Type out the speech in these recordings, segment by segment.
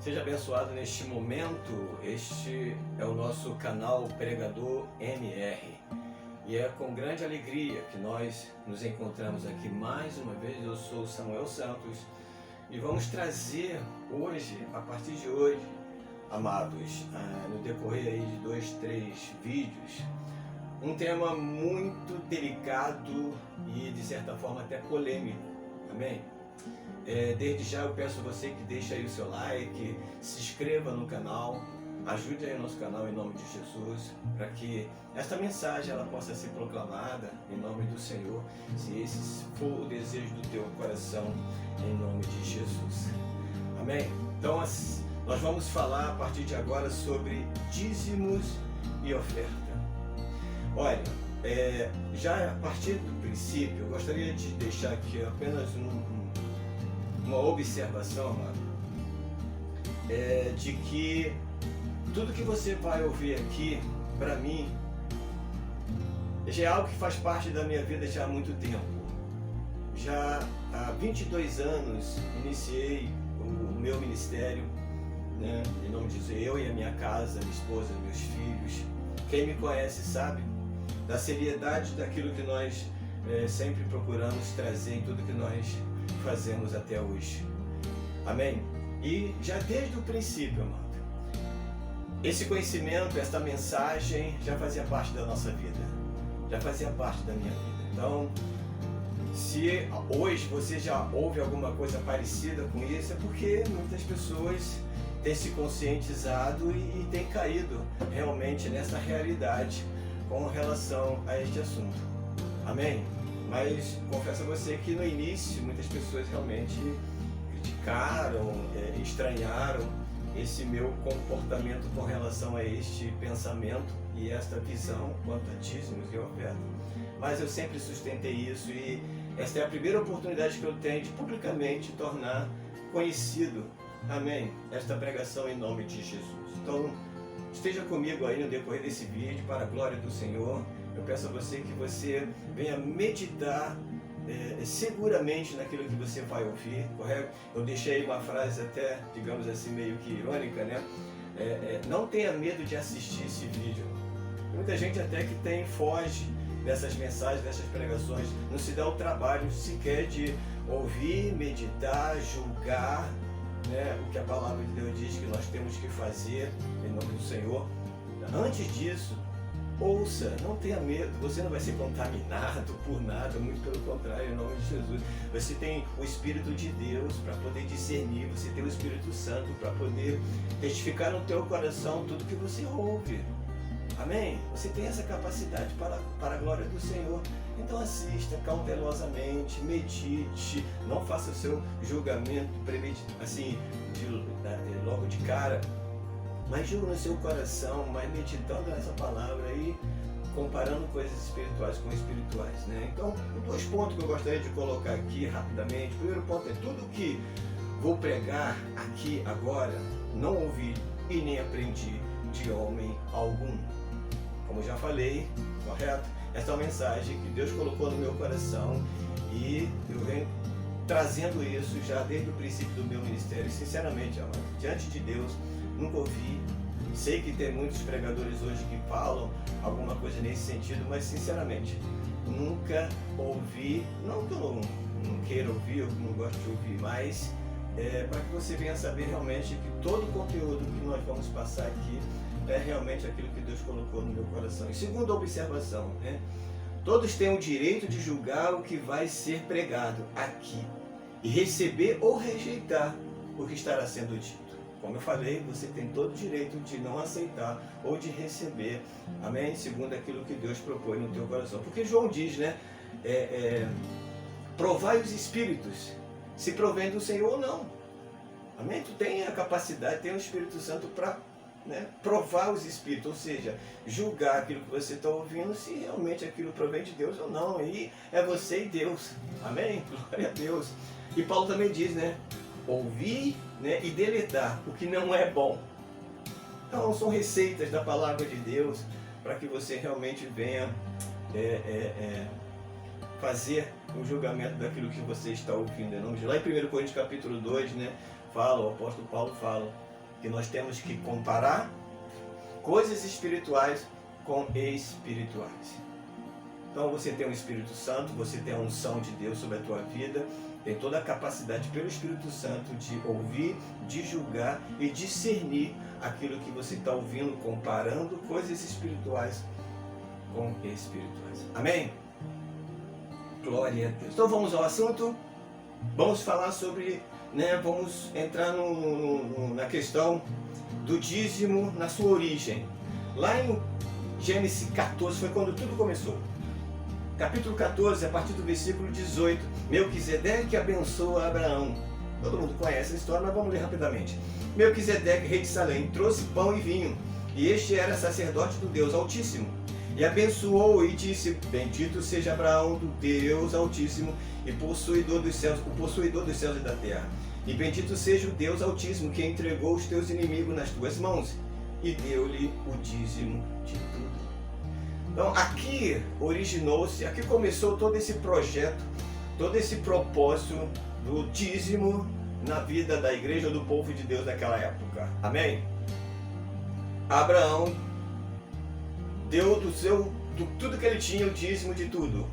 Seja abençoado neste momento. Este é o nosso canal Pregador MR. E é com grande alegria que nós nos encontramos aqui mais uma vez. Eu sou Samuel Santos e vamos trazer hoje, a partir de hoje, amados, no decorrer aí de 2, 3 vídeos, um tema muito delicado e de certa forma até polêmico. Amém? Desde já eu peço a você que deixe aí o seu like, se inscreva no canal, ajude aí o nosso canal em nome de Jesus, para que esta mensagem ela possa ser proclamada em nome do Senhor, se esse for o desejo do teu coração, em nome de Jesus. Amém? Então nós vamos falar a partir de agora sobre dízimos e oferta. Olha, já a partir do princípio, eu gostaria de deixar aqui apenas uma observação, amado, de que tudo que você vai ouvir aqui, para mim, já é algo que faz parte da minha vida já há muito tempo. Já há 22 anos iniciei o meu ministério, né? Em nome de Jesus, eu e a minha casa, minha esposa, meus filhos. Quem me conhece sabe da seriedade daquilo que nós sempre procuramos trazer em tudo que nós fazemos até hoje. Amém? E já desde o princípio, amado, esse conhecimento, esta mensagem já fazia parte da nossa vida, já fazia parte da minha vida. Então, se hoje você já ouve alguma coisa parecida com isso, é porque muitas pessoas têm se conscientizado e têm caído realmente nessa realidade com relação a este assunto. Amém? Mas confesso a você que no início muitas pessoas realmente criticaram, estranharam esse meu comportamento com relação a este pensamento e esta visão quanto a dízimos e oferta. Mas eu sempre sustentei isso e esta é a primeira oportunidade que eu tenho de publicamente tornar conhecido, amém, esta pregação em nome de Jesus. Então, esteja comigo aí no decorrer desse vídeo, para a glória do Senhor. Eu peço a você que você venha meditar seguramente naquilo que você vai ouvir, correto? Eu deixei uma frase até, digamos assim, meio que irônica, né? Não tenha medo de assistir esse vídeo. Muita gente até que foge dessas mensagens, dessas pregações, não se dá o trabalho sequer de ouvir, meditar, julgar, né, o que a palavra de Deus diz que nós temos que fazer em nome do Senhor. Antes disso, ouça, não tenha medo, você não vai ser contaminado por nada, muito pelo contrário, em nome de Jesus. Você tem o Espírito de Deus para poder discernir, você tem o Espírito Santo para poder testificar no teu coração tudo que você ouve. Amém? Você tem essa capacidade para a glória do Senhor. Então assista cautelosamente, medite, não faça o seu julgamento assim, logo de cara, mas julgue no seu coração, mas meditando nessa palavra e comparando coisas espirituais com espirituais, né? Então, 2 pontos que eu gostaria de colocar aqui rapidamente. O primeiro ponto é: tudo que vou pregar aqui agora, não ouvi e nem aprendi de homem algum. Como já falei, correto? Essa é uma mensagem que Deus colocou no meu coração e eu venho trazendo isso já desde o princípio do meu ministério. Sinceramente, amado, diante de Deus, nunca ouvi. Sei que tem muitos pregadores hoje que falam alguma coisa nesse sentido, mas sinceramente, nunca ouvi. Não que eu não queira ouvir, eu não gosto de ouvir, mas para que você venha saber realmente que todo o conteúdo que nós vamos passar aqui é realmente aquilo que Deus colocou no meu coração. E segunda observação, né? Todos têm o direito de julgar o que vai ser pregado aqui e receber ou rejeitar o que estará sendo dito. Como eu falei, você tem todo o direito de não aceitar ou de receber, amém? Segundo aquilo que Deus propõe no teu coração. Porque João diz, né? Provai os espíritos, se provém do Senhor ou não. Amém? Tu tem a capacidade, tem o Espírito Santo para provar os espíritos, ou seja, julgar aquilo que você está ouvindo, se realmente aquilo provém de Deus ou não. Aí é você e Deus. Amém? Glória a Deus. E Paulo também diz, né? Ouvir, né, e deletar o que não é bom. Então são receitas da palavra de Deus para que você realmente venha fazer o julgamento daquilo que você está ouvindo. Lá em 1 Coríntios capítulo 2, né, o apóstolo Paulo fala que nós temos que comparar coisas espirituais com espirituais. Então você tem o Espírito Santo, você tem a unção de Deus sobre a tua vida, tem toda a capacidade pelo Espírito Santo de ouvir, de julgar e discernir aquilo que você está ouvindo, comparando coisas espirituais com espirituais. Amém? Glória a Deus. Então vamos ao assunto. Vamos falar sobre, vamos entrar na questão do dízimo na sua origem. Lá em Gênesis 14 foi quando tudo começou. Capítulo 14, a partir do versículo 18, Melquisedeque abençoa Abraão. Todo mundo conhece a história, mas vamos ler rapidamente. Melquisedeque, rei de Salém, trouxe pão e vinho, e este era sacerdote do Deus Altíssimo. E abençoou e disse: bendito seja Abraão do Deus Altíssimo, e possuidor dos céus, o possuidor dos céus e da terra. E bendito seja o Deus Altíssimo, que entregou os teus inimigos nas tuas mãos, e deu-lhe o dízimo de tudo. Então aqui originou-se, aqui começou todo esse projeto, todo esse propósito do dízimo na vida da igreja, do povo de Deus naquela época. Amém? Abraão deu do tudo que ele tinha, o dízimo de tudo.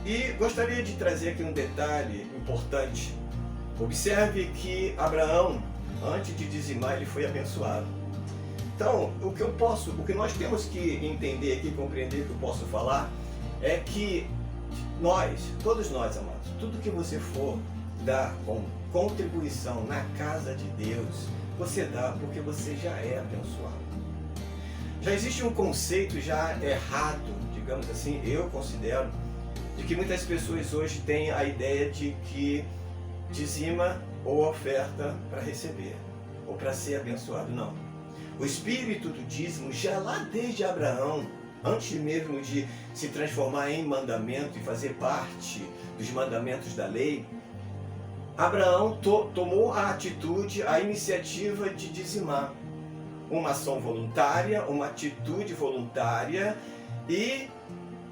E gostaria de trazer aqui um detalhe importante. Observe que Abraão, antes de dizimar, ele foi abençoado. Então, o que nós temos que entender aqui, compreender, que eu posso falar, é que todos nós, amados, tudo que você for dar com contribuição na casa de Deus, você dá porque você já é abençoado. Já existe um conceito já errado, digamos assim, eu considero, de que muitas pessoas hoje têm a ideia de que dizima ou oferta para receber, ou para ser abençoado. Não. O espírito do dízimo, já lá desde Abraão, antes mesmo de se transformar em mandamento e fazer parte dos mandamentos da lei, Abraão tomou a atitude, a iniciativa de dizimar. Uma ação voluntária, uma atitude voluntária, e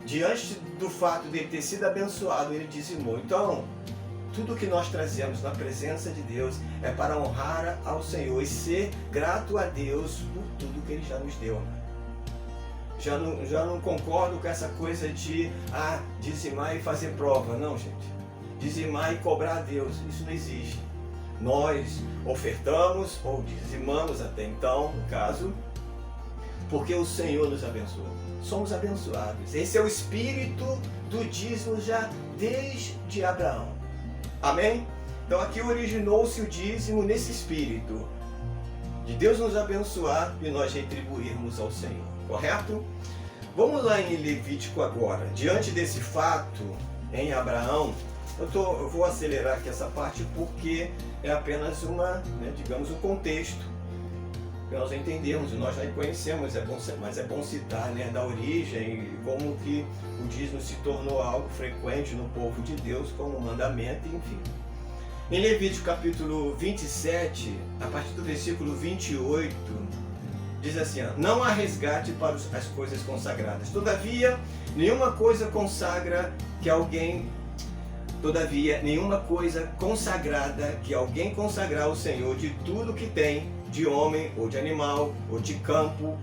diante do fato de ele ter sido abençoado, ele dizimou. Então, tudo que nós trazemos na presença de Deus é para honrar ao Senhor e ser grato a Deus por tudo que Ele já nos deu. Já não concordo com essa coisa de dizimar e fazer prova. Não, gente. Dizimar e cobrar a Deus, isso não existe. Nós ofertamos ou dizimamos até então, no caso, porque o Senhor nos abençoou. Somos abençoados. Esse é o espírito do dízimo já desde Abraão. Amém? Então aqui originou-se o dízimo nesse espírito, de Deus nos abençoar e nós retribuirmos ao Senhor, correto? Vamos lá em Levítico agora. Diante desse fato, em Abraão, eu vou acelerar aqui essa parte porque é apenas digamos, um contexto para nós entendermos, nós já conhecemos, mas é bom citar, da origem e como que o dízimo se tornou algo frequente no povo de Deus como mandamento, enfim. Em Levítico capítulo 27, a partir do versículo 28, diz assim: não há resgate para as coisas consagradas. Todavia, nenhuma coisa consagrada que alguém consagrar ao Senhor de tudo que tem, de homem ou de animal, ou de campo,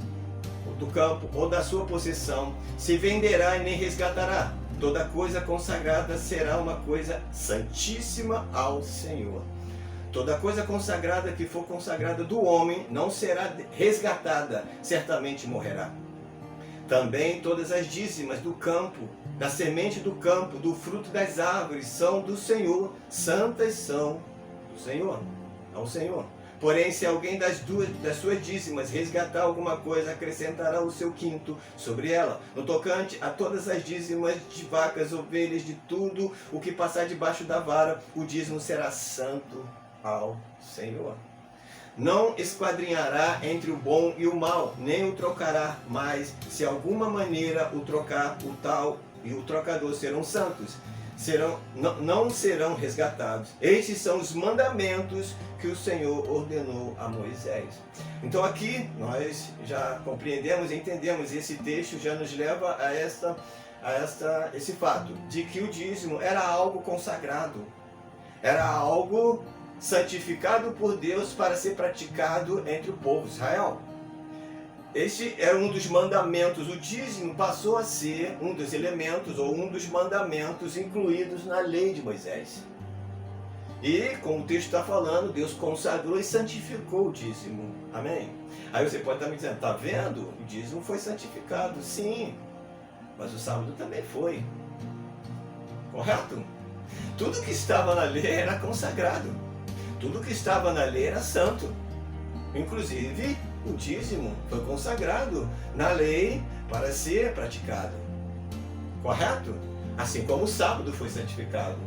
ou do campo, ou da sua possessão, se venderá e nem resgatará. Toda coisa consagrada será uma coisa santíssima ao Senhor. Toda coisa consagrada que for consagrada do homem não será resgatada, certamente morrerá. Também todas as dízimas do campo, da semente do campo, do fruto das árvores, são do Senhor, santas são do Senhor, ao Senhor. Porém, se alguém das suas dízimas resgatar alguma coisa, acrescentará o seu quinto sobre ela. No tocante a todas as dízimas de vacas, ovelhas, de tudo o que passar debaixo da vara, o dízimo será santo ao Senhor. Não esquadrinhará entre o bom e o mal, nem o trocará, mas se alguma maneira o trocar, o tal e o trocador serão santos, não serão resgatados. Estes são os mandamentos que o Senhor ordenou a Moisés. Então aqui nós já compreendemos e entendemos, e esse texto já nos leva a esse fato, de que o dízimo era algo consagrado, era algo santificado por Deus para ser praticado entre o povo de Israel. Este era um dos mandamentos. O dízimo passou a ser um dos elementos ou um dos mandamentos incluídos na lei de Moisés. E, como o texto está falando, Deus consagrou e santificou o dízimo. Amém? Aí você pode estar me dizendo, está vendo? O dízimo foi santificado. Sim, mas o sábado também foi. Correto? Tudo que estava na lei era consagrado. Tudo que estava na lei era santo. Inclusive, o dízimo foi consagrado na lei para ser praticado. Correto? Assim como o sábado foi santificado.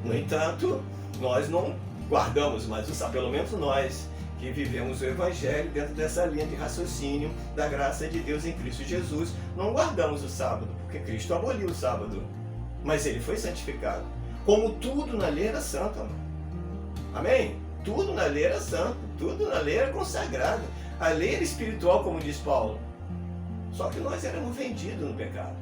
No entanto, nós não guardamos mais o sábado, pelo menos nós que vivemos o Evangelho dentro dessa linha de raciocínio da graça de Deus em Cristo Jesus, não guardamos o sábado, porque Cristo aboliu o sábado, mas ele foi santificado. Como tudo na lei era santo, amor. Amém? Tudo na lei era santo, tudo na lei era consagrado. A lei era espiritual, como diz Paulo. Só que nós éramos vendidos no pecado.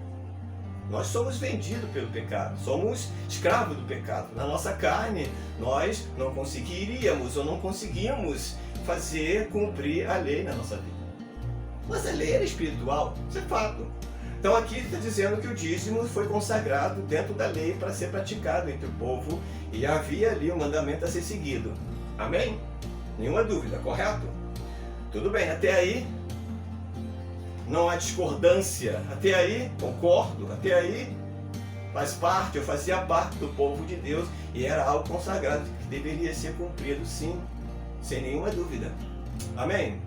Nós somos vendidos pelo pecado, somos escravos do pecado. Na nossa carne, nós não conseguiríamos ou não conseguimos fazer cumprir a lei na nossa vida. Mas a lei era espiritual, isso é fato. Então aqui está dizendo que o dízimo foi consagrado dentro da lei para ser praticado entre o povo e havia ali um mandamento a ser seguido. Amém? Nenhuma dúvida, correto? Tudo bem, até aí não há discordância, até aí concordo, até aí faz parte, eu fazia parte do povo de Deus e era algo consagrado que deveria ser cumprido, sim, sem nenhuma dúvida. Amém?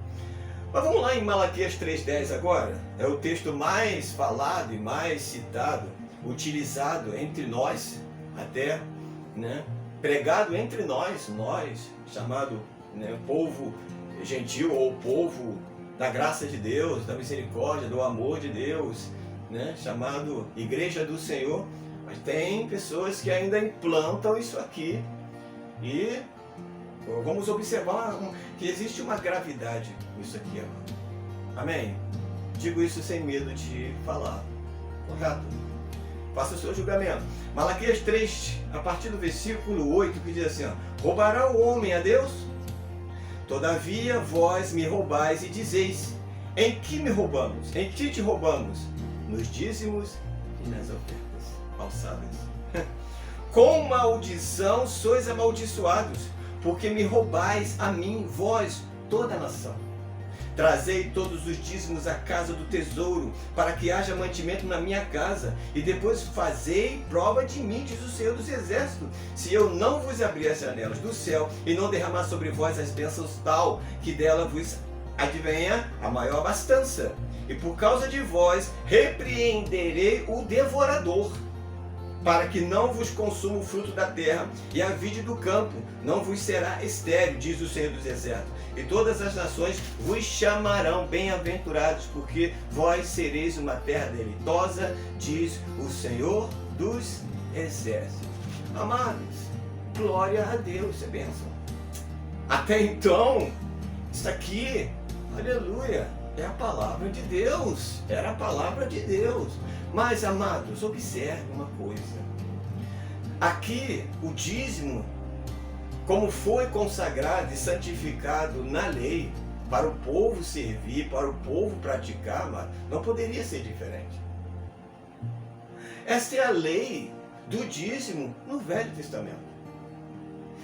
Mas vamos lá em Malaquias 3,10 agora, é o texto mais falado e mais citado, utilizado entre nós, até, né, pregado entre nós, chamado, né, povo gentil ou povo da graça de Deus, da misericórdia, do amor de Deus, né? Chamado Igreja do Senhor. Mas tem pessoas que ainda implantam isso aqui e vamos observar que existe uma gravidade nisso aqui. Amém? Digo isso sem medo de falar. Correto? Faça o seu julgamento. Malaquias 3, a partir do versículo 8, que diz assim, ó, roubará o homem a Deus? Todavia vós me roubais e dizeis, em que me roubamos? Em que te roubamos? Nos dízimos e nas ofertas falsadas. Com maldição sois amaldiçoados, porque me roubais a mim, vós, toda a nação. Trazei todos os dízimos à casa do tesouro, para que haja mantimento na minha casa, e depois fazei prova de mim, diz o Senhor dos Exércitos, se eu não vos abrir as janelas do céu, e não derramar sobre vós as bênçãos tal, que dela vos advenha a maior abastança. E por causa de vós, repreenderei o devorador, para que não vos consuma o fruto da terra, e a vide do campo não vos será estéril, diz o Senhor dos Exércitos. E todas as nações vos chamarão bem-aventurados, porque vós sereis uma terra deleitosa, diz o Senhor dos Exércitos. Amados, glória a Deus, é bênção. Até então, isso aqui, aleluia, é a palavra de Deus, era a palavra de Deus. Mas, amados, observe uma coisa. Aqui, o dízimo, como foi consagrado e santificado na lei, para o povo servir, para o povo praticar, mas não poderia ser diferente. Esta é a lei do dízimo no Velho Testamento.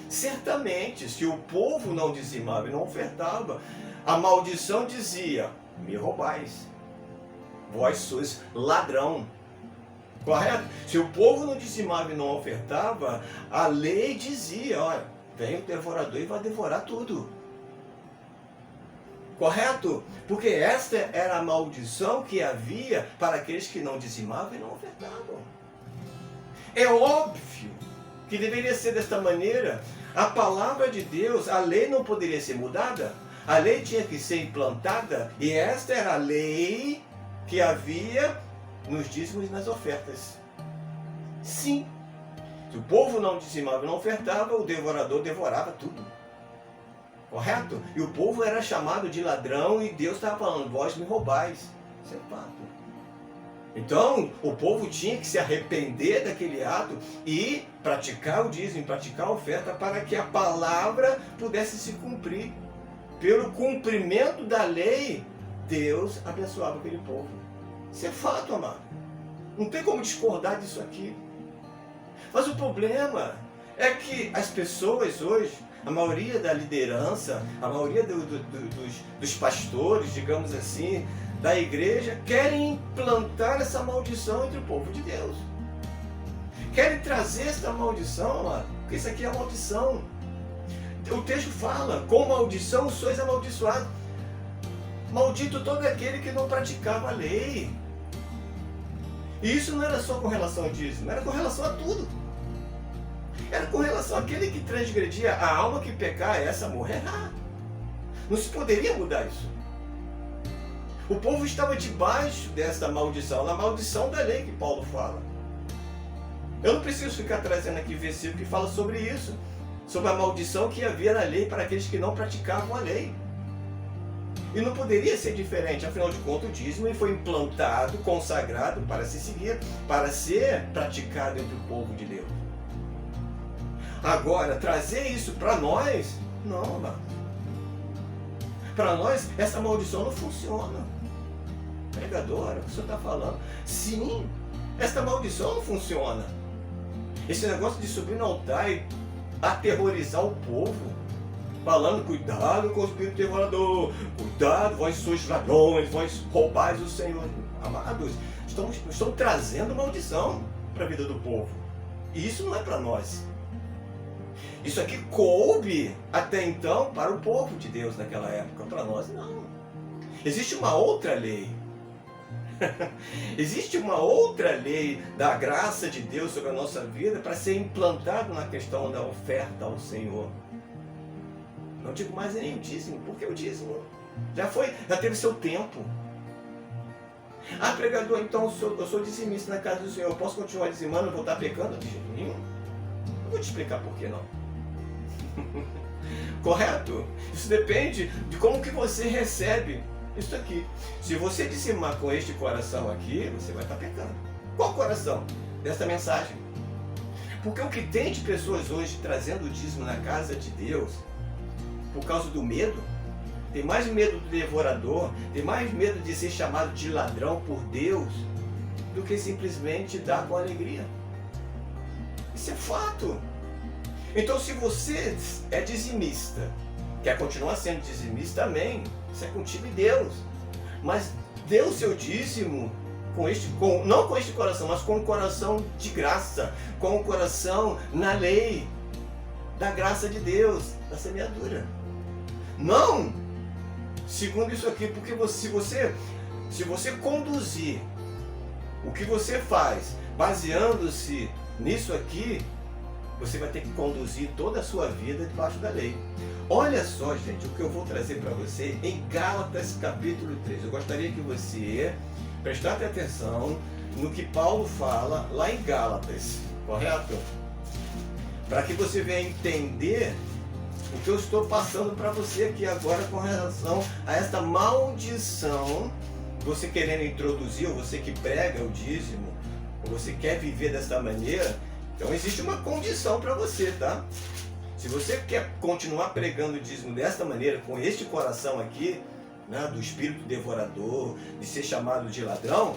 Certamente, se o povo não dizimava e não ofertava, a maldição dizia, me roubais, vós sois ladrão. Correto? Se o povo não dizimava e não ofertava, a lei dizia, olha, vem o devorador e vai devorar tudo. Correto? Porque esta era a maldição que havia para aqueles que não dizimavam e não ofertavam. É óbvio que deveria ser desta maneira. A palavra de Deus, a lei não poderia ser mudada. A lei tinha que ser implantada e esta era a lei que havia nos dízimos e nas ofertas. Sim. Se o povo não dizimava e não ofertava, o devorador devorava tudo. Correto? E o povo era chamado de ladrão e Deus estava falando, vós me roubais. Isso é fato. Então, o povo tinha que se arrepender daquele ato e praticar o dízimo, praticar a oferta para que a palavra pudesse se cumprir. Pelo cumprimento da lei, Deus abençoava aquele povo. Isso é fato, amado. Não tem como discordar disso aqui. Mas o problema é que as pessoas hoje, a maioria da liderança, a maioria dos pastores, digamos assim, da igreja, querem implantar essa maldição entre o povo de Deus. Querem trazer essa maldição, amado, porque isso aqui é maldição. O texto fala, com maldição sois amaldiçoados. Maldito todo aquele que não praticava a lei. E isso não era só com relação ao dízimo, era com relação a tudo. Era com relação àquele que transgredia, a alma que pecar, essa morrerá. Não se poderia mudar isso. O povo estava debaixo dessa maldição, na maldição da lei que Paulo fala. Eu não preciso ficar trazendo aqui versículo que fala sobre isso, sobre a maldição que havia na lei para aqueles que não praticavam a lei. E não poderia ser diferente, afinal de contas o dízimo foi implantado, consagrado para se seguir, para ser praticado entre o povo de Deus. Agora, trazer isso para nós, não, mano. Para nós, essa maldição não funciona. Pregadora, o que o senhor está falando? Sim, essa maldição não funciona. Esse negócio de subir no altar e aterrorizar o povo, falando, cuidado com o espírito devorador, cuidado, vós sois ladrões, vós roubais o Senhor. Amados, estão trazendo maldição para a vida do povo. E isso não é para nós. Isso aqui coube até então para o povo de Deus naquela época, para nós não. Existe uma outra lei. Existe uma outra lei da graça de Deus sobre a nossa vida para ser implantado na questão da oferta ao Senhor. Não digo mais nem o dízimo, porque o dízimo já teve seu tempo. Ah, pregador, então eu sou dizimista na casa do Senhor, eu posso continuar dizimando e vou estar pecando de jeito nenhum? Não vou te explicar por que não. Correto? Isso depende de como que você recebe isso aqui. Se você dizimar com este coração aqui, você vai estar pecando. Qual coração? Dessa mensagem. Porque o que tem de pessoas hoje trazendo o dízimo na casa de Deus, por causa do medo, tem mais medo do devorador, tem mais medo de ser chamado de ladrão por Deus, do que simplesmente dar com alegria. Isso é fato. Então, se você é dizimista, quer continuar sendo dizimista, amém. Isso é contigo e Deus. Mas dê o seu dízimo não com este coração, mas com o coração de graça, com o coração na lei da graça de Deus, da semeadura. Não segundo isso aqui, porque se você conduzir o que você faz baseando-se nisso aqui, você vai ter que conduzir toda a sua vida debaixo da lei. Olha só, gente, o que eu vou trazer para você em Gálatas capítulo 3. Eu gostaria que você prestasse atenção no que Paulo fala lá em Gálatas, correto? Para que você venha entender o que eu estou passando para você aqui agora com relação a esta maldição, você querendo introduzir, ou você que prega o dízimo, ou você quer viver dessa maneira. Então existe uma condição para você, tá? Se você quer continuar pregando o dízimo desta maneira, com este coração aqui, né, do espírito devorador, de ser chamado de ladrão,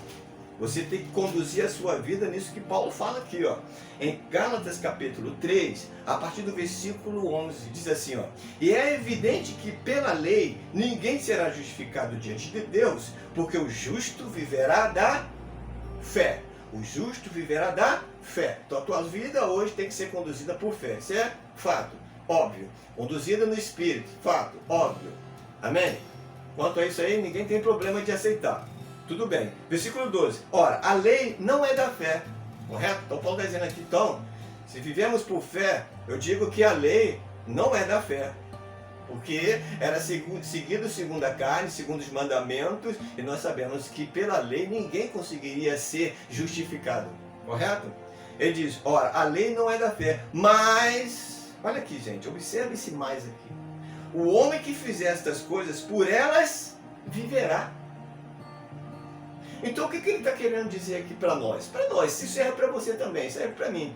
você tem que conduzir a sua vida nisso que Paulo fala aqui, ó. Em Gálatas capítulo 3, a partir do versículo 11, diz assim, ó: e é evidente que pela lei ninguém será justificado diante de Deus, porque o justo viverá da fé. O justo viverá da fé. Então a tua vida hoje tem que ser conduzida por fé. Isso é fato, óbvio. Conduzida no Espírito, fato, óbvio. Amém? Quanto a isso aí, ninguém tem problema de aceitar. Tudo bem. Versículo 12. Ora, a lei não é da fé. Correto? Então Paulo está dizendo aqui, então, se vivemos por fé, eu digo que a lei não é da fé. Porque era seguido segundo a carne, segundo os mandamentos, e nós sabemos que pela lei ninguém conseguiria ser justificado. Correto? Ele diz, ora, a lei não é da fé, mas, olha aqui, gente, observe esse mais aqui. O homem que fizer estas coisas, por elas viverá. Então o que ele está querendo dizer aqui para nós? Para nós, isso serve para você também, serve para mim.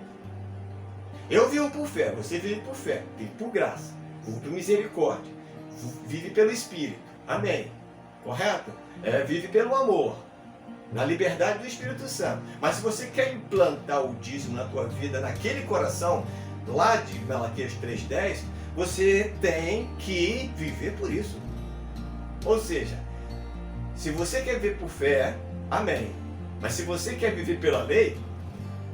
Eu vivo por fé, você vive por fé, vive por graça, vive por misericórdia, vive pelo Espírito. Amém. Correto? Vive pelo amor, na liberdade do Espírito Santo. Mas se você quer implantar o dízimo na tua vida, naquele coração, lá de Malaquias 3,10, você tem que viver por isso. Ou seja, se você quer viver por fé, amém. Mas se você quer viver pela lei,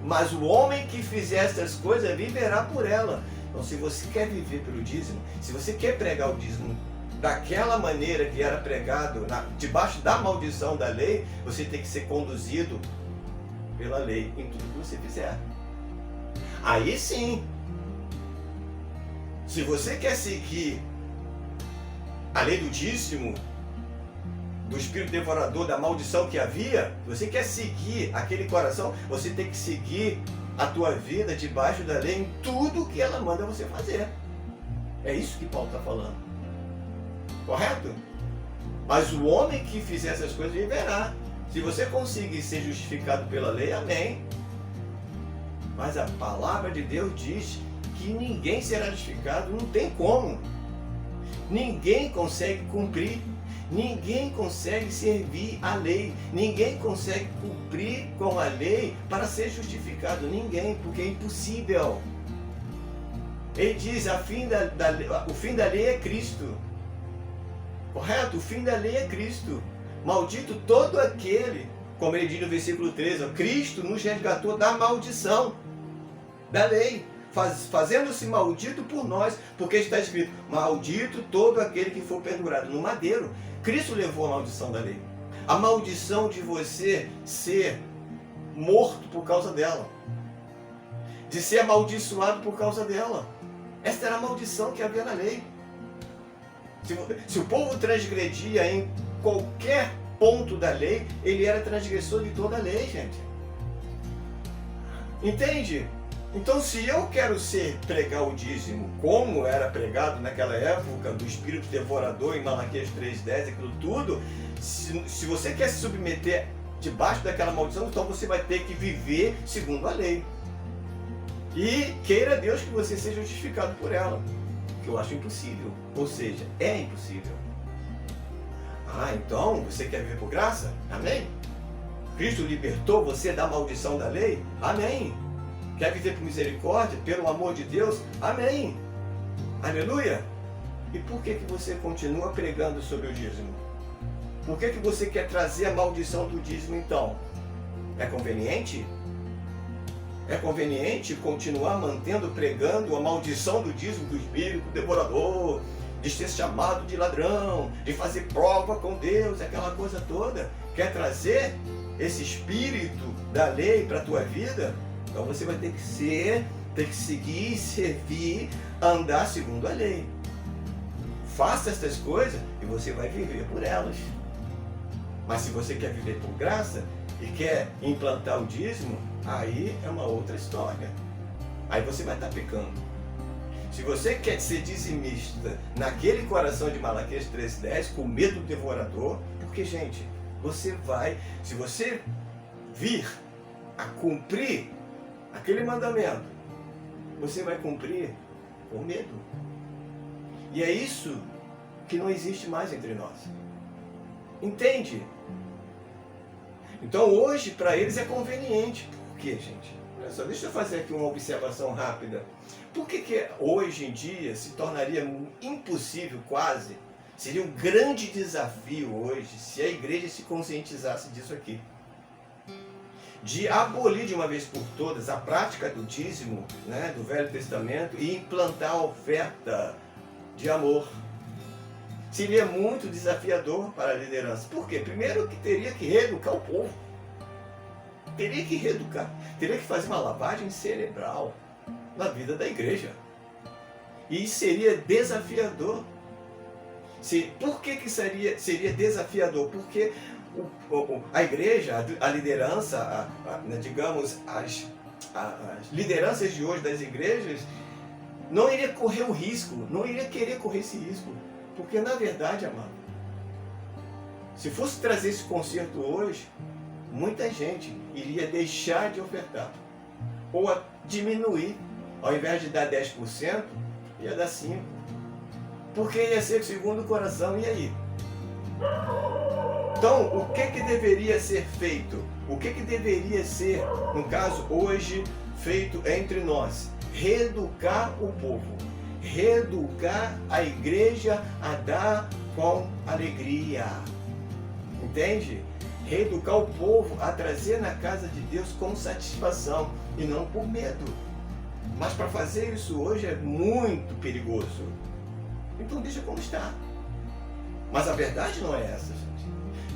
mas o homem que fizer essas coisas viverá por ela. Então, se você quer viver pelo dízimo, se você quer pregar o dízimo daquela maneira que era pregado, debaixo da maldição da lei, você tem que ser conduzido pela lei em tudo que você fizer. Aí sim, se você quer seguir a lei do dízimo, do espírito devorador, da maldição que havia, você quer seguir aquele coração, você tem que seguir a tua vida debaixo da lei em tudo que ela manda você fazer. É isso que Paulo está falando. Correto? Mas o homem que fizer essas coisas viverá. Se você conseguir ser justificado pela lei, amém. Mas a palavra de Deus diz que ninguém será justificado, não tem como. Ninguém consegue cumprir. Ninguém consegue servir a lei, ninguém consegue cumprir com a lei para ser justificado, ninguém, porque é impossível. Ele diz, o fim da lei é Cristo, correto? O fim da lei é Cristo. Maldito todo aquele, como ele diz no versículo 13, Cristo nos resgatou da maldição da lei, fazendo-se maldito por nós, porque está escrito, maldito todo aquele que for pendurado no madeiro. Cristo levou a maldição da lei. A maldição de você ser morto por causa dela. De ser amaldiçoado por causa dela. Esta era a maldição que havia na lei. Se o povo transgredia em qualquer ponto da lei, ele era transgressor de toda a lei, gente. Entende? Então, se eu quero pregar o dízimo como era pregado naquela época, do espírito devorador em Malaquias 3,10, aquilo tudo, se você quer se submeter debaixo daquela maldição, então você vai ter que viver segundo a lei. E queira Deus que você seja justificado por ela, que eu acho impossível. Ou seja, é impossível. Então você quer viver por graça? Amém? Cristo libertou você da maldição da lei? Amém? Quer viver por misericórdia, pelo amor de Deus? Amém! Aleluia! E por que você continua pregando sobre o dízimo? Por que você quer trazer a maldição do dízimo então? É conveniente? É conveniente continuar pregando a maldição do dízimo do espírito devorador, de ser chamado de ladrão, de fazer prova com Deus, aquela coisa toda? Quer trazer esse espírito da lei para a tua vida? Então você vai ter que seguir, servir, andar segundo a lei. Faça essas coisas e você vai viver por elas. Mas se você quer viver por graça e quer implantar o dízimo, aí é uma outra história. Aí você vai estar pecando. Se você quer ser dizimista naquele coração de Malaquias 3,10, com medo do devorador, porque, gente, se você vir a cumprir aquele mandamento, você vai cumprir com medo. E é isso que não existe mais entre nós. Entende? Então hoje para eles é conveniente. Por quê, gente? Olha só, deixa eu fazer aqui uma observação rápida. Por que hoje em dia se tornaria impossível quase? Seria um grande desafio hoje se a igreja se conscientizasse disso aqui. De abolir de uma vez por todas a prática do dízimo, né, do Velho Testamento e implantar a oferta de amor. Seria muito desafiador para a liderança. Por quê? Primeiro que teria que reeducar o povo. Teria que reeducar. Teria que fazer uma lavagem cerebral na vida da igreja. E seria desafiador. Por que seria desafiador? Porque a igreja, a liderança, digamos, as lideranças de hoje das igrejas não iria correr o risco, não iria querer correr esse risco. Porque na verdade, amado, se fosse trazer esse conserto hoje, muita gente iria deixar de ofertar, ou diminuir, ao invés de dar 10%, ia dar 5%, porque ia ser segundo o coração, e aí? Então, o que deveria ser feito? O que deveria ser, no caso, hoje, feito entre nós? Reeducar o povo, reeducar a igreja a dar com alegria, entende? Reeducar o povo a trazer na casa de Deus com satisfação e não por medo. Mas para fazer isso hoje é muito perigoso. Então deixa como está. Mas a verdade não é essa, gente.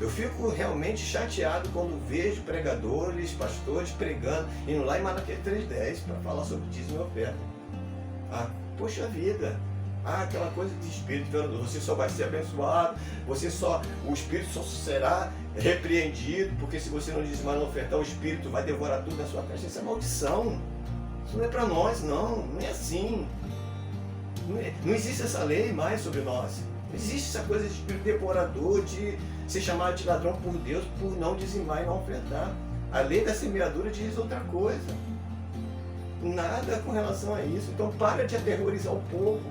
Eu fico realmente chateado quando vejo pregadores, pastores pregando, indo lá em Malaquias 3:10 para falar sobre dízimo e oferta. Poxa vida, aquela coisa de espírito, você só vai ser abençoado, o espírito só será repreendido, porque se você não dizimar, não ofertar, o espírito vai devorar tudo na sua caixa. Isso é maldição. Isso não é para nós, não é assim. Não existe essa lei mais sobre nós. Não existe essa coisa de espírito devorador, de ser chamado de ladrão por Deus por não dizimar e não ofertar. A lei da semeadura diz outra coisa. Nada com relação a isso. Então para de aterrorizar o povo.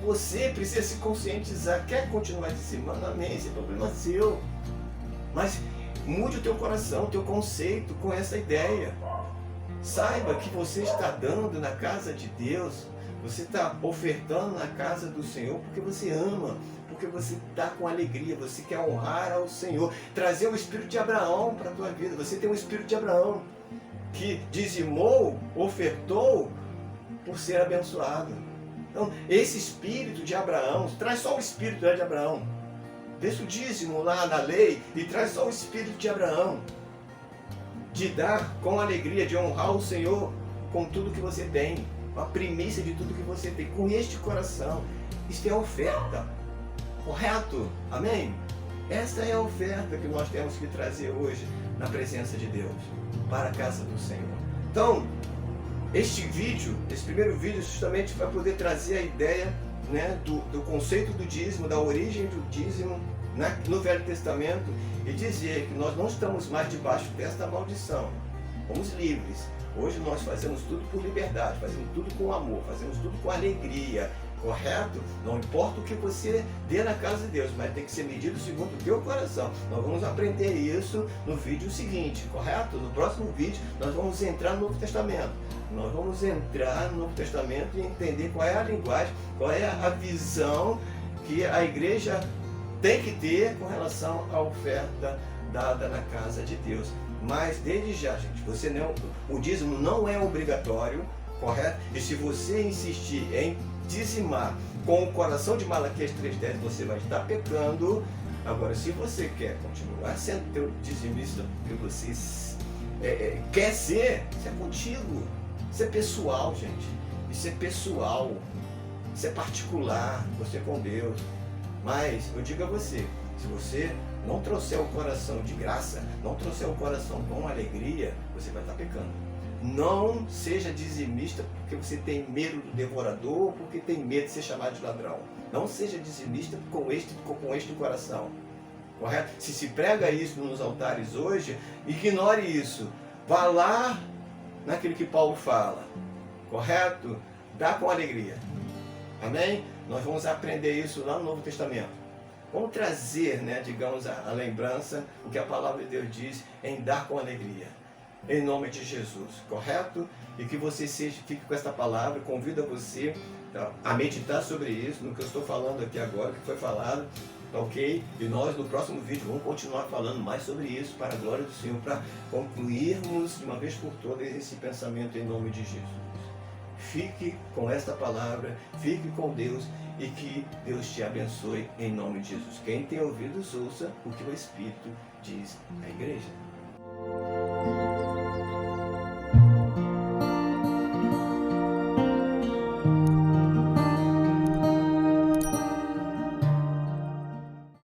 Você precisa se conscientizar. Quer continuar dizimando? Amém, esse é problema seu. Mas mude o teu coração, o teu conceito com essa ideia. Saiba que você está dando na casa de Deus, você está ofertando na casa do Senhor porque você ama, porque você está com alegria, você quer honrar ao Senhor, trazer o espírito de Abraão para a tua vida. Você tem o espírito de Abraão, que dizimou, ofertou por ser abençoado. Então, esse espírito de Abraão, traz só o espírito de Abraão. Deixa o dízimo lá na lei e traz só o espírito de Abraão. De dar com alegria, de honrar o Senhor com tudo que você tem, com a primícia de tudo que você tem, com este coração. Isto é oferta, correto? Amém? Esta é a oferta que nós temos que trazer hoje na presença de Deus, para a casa do Senhor. Então, esse primeiro vídeo, justamente vai poder trazer a ideia, né, do conceito do dízimo, da origem do dízimo no Velho Testamento, e dizer que nós não estamos mais debaixo desta maldição. Fomos livres. Hoje nós fazemos tudo por liberdade, fazemos tudo com amor, fazemos tudo com alegria, correto? Não importa o que você dê na casa de Deus, mas tem que ser medido segundo o teu coração. Nós vamos aprender isso no vídeo seguinte, correto? No próximo vídeo nós vamos entrar no Novo Testamento. Nós vamos entrar no Novo Testamento e entender qual é a linguagem, qual é a visão que a igreja tem que ter com relação à oferta dada na casa de Deus. Mas desde já, gente, o dízimo não é obrigatório, correto? E se você insistir em dizimar com o coração de Malaquias 3:10, você vai estar pecando. Agora, se você quer continuar sendo teu dizimista, que você quer ser, isso é contigo. Isso é pessoal, gente. Isso é pessoal. Isso é particular, você com Deus. Mas eu digo a você, se você não trouxer o coração de graça, não trouxer o coração com alegria, você vai estar pecando. Não seja dizimista porque você tem medo do devorador, porque tem medo de ser chamado de ladrão. Não seja dizimista com este coração. Correto? Se se prega isso nos altares hoje, ignore isso. Vá lá naquilo que Paulo fala. Correto? Dá com alegria. Amém? Nós vamos aprender isso lá no Novo Testamento. Vamos trazer, digamos, a lembrança, o que a palavra de Deus diz em dar com alegria. Em nome de Jesus, correto? E que você fique com esta palavra, convido a você a meditar sobre isso, no que eu estou falando aqui agora, que foi falado, ok? E nós no próximo vídeo vamos continuar falando mais sobre isso, para a glória do Senhor, para concluirmos de uma vez por todas esse pensamento em nome de Jesus. Fique com esta palavra, fique com Deus e que Deus te abençoe em nome de Jesus. Quem tem ouvidos, ouça o que o Espírito diz à igreja.